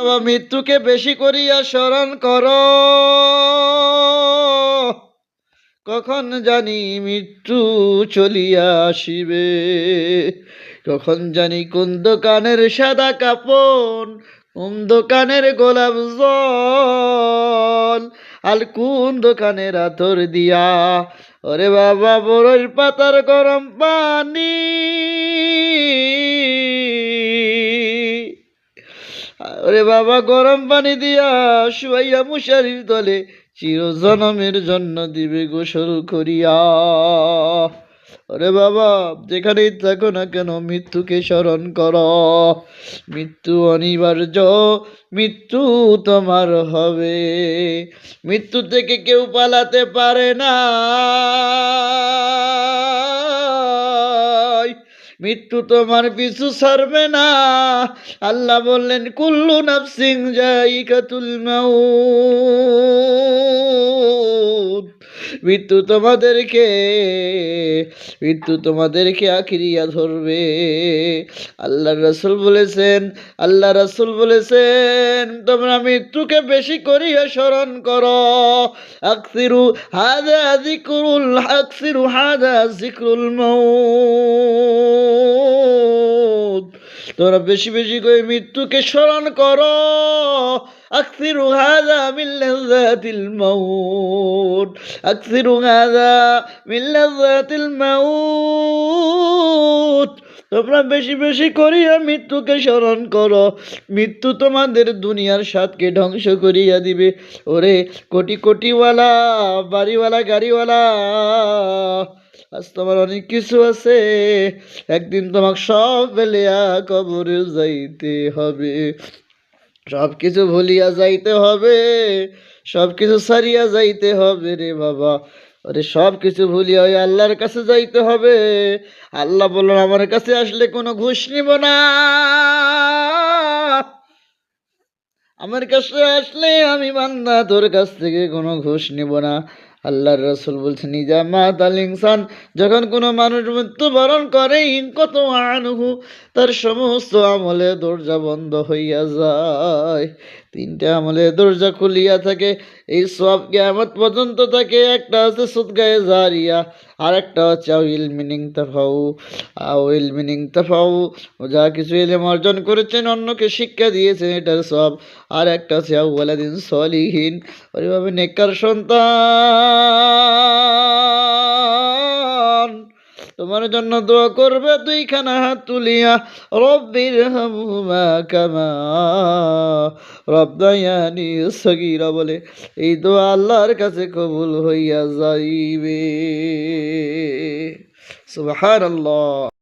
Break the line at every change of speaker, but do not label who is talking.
বাবা মৃত্যুকে বেশি করিয়া স্মরণ করো, কখন জানি মৃত্যু চলিয়া আসিবে, কখন জানি কোন দোকানের সাদা কাপড়, কোন দোকানের গোলাপ জল, আর কোন দোকানের আতর দিয়া, ওরে বাবা বড়ই পাতার গরম পানি, ওরে বাবা গরম পানি দিয়া শুয়াইয়া মশারির তলে চিরজনমের জন্য দিবে গোসল করিয়া। ওরে বাবা যেখানেই থাকো না কেন মৃত্যুকে স্মরণ কর, মৃত্যু অনিবার্য, মৃত্যু তোমার হবে, মৃত্যু থেকে কেউ পালাতে পারে না, মৃত্যু তোমার পিছু ছাড়বে না। আল্লাহ বললেন কুল্লু নাফসিন যায়িকাতুল মাউত, মৃত্যু তোমাদেরকে আখিরিয়া ধরবে। আল্লাহ রাসূল বলেছেন তোমরা মৃত্যুকে বেশি করিয়া স্মরণ করো। আকসিরু হাযা যিকরুল মাউত, তোমরা বেশি বেশি করে মৃত্যুকে স্মরণ করো। আকসিরু হাযা মিন লাযযাতিল মাউত, আকসিরু হাযা মিন লাযযাতিল মাউত, তোমরা বেশি বেশি করিয়া মৃত্যুকে স্মরণ করো। মৃত্যু তোমাদের দুনিয়ার স্বাদকে ধ্বংস করিয়া দিবে। ওরে কোটি কোটিওয়ালা, বাড়িওয়ালা, গাড়িওয়ালা, আজ তোমার অনেক কিছু আছে, একদিন তোমাকে সব ফেলিয়া কবরে যাইতে হবে, সব কিছু ভুলিয়া যাইতে হবে, সব কিছু ছাড়িয়া যাইতে হবে রে বাবা। আরে সব কিছু ভুলিয়া ওই আল্লাহর কাছে যাইতে হবে। আল্লাহ বললেন আমার কাছে আসলে কোনো ঘুষ নিব না, আমার কাছে আসলে আমি বান্দা তোর কাছ থেকে কোনো ঘুষ নিব না। আল্লাহর রাসূল বলছেন ইজা মাতাল ইনসান, যখন কোনো মানুষ মৃত্যুবরণ করে ইনকত আনহু, তার সমস্ত আমলের দরজা বন্ধ হইয়া যায়। তিনটা আমলের দরজা খুলিয়া থাকে, এই সব কিয়ামত পর্যন্ত থাকে। একটা হচ্ছে সুদগায়ে জারিয়া, আর একটা হচ্ছে আউইল মিনিং তাফাউ, যা কিছু ইলম অর্জন করেছেন অন্যকে শিক্ষা দিয়েছেন এটার সব। আর একটা হচ্ছে আউওয়ালাদিন সলিহিন, ওইভাবে নেককার সন্তান তোমার জন্য দোয়া করবে দুইখানা হাত তুলিয়া, রব্বির হামহুমা কামা রব্বায়ানি সগীরা বলে এই দোয়া আল্লাহর কাছে কবুল হইয়া যাইবে। সুবহানাল্লাহ।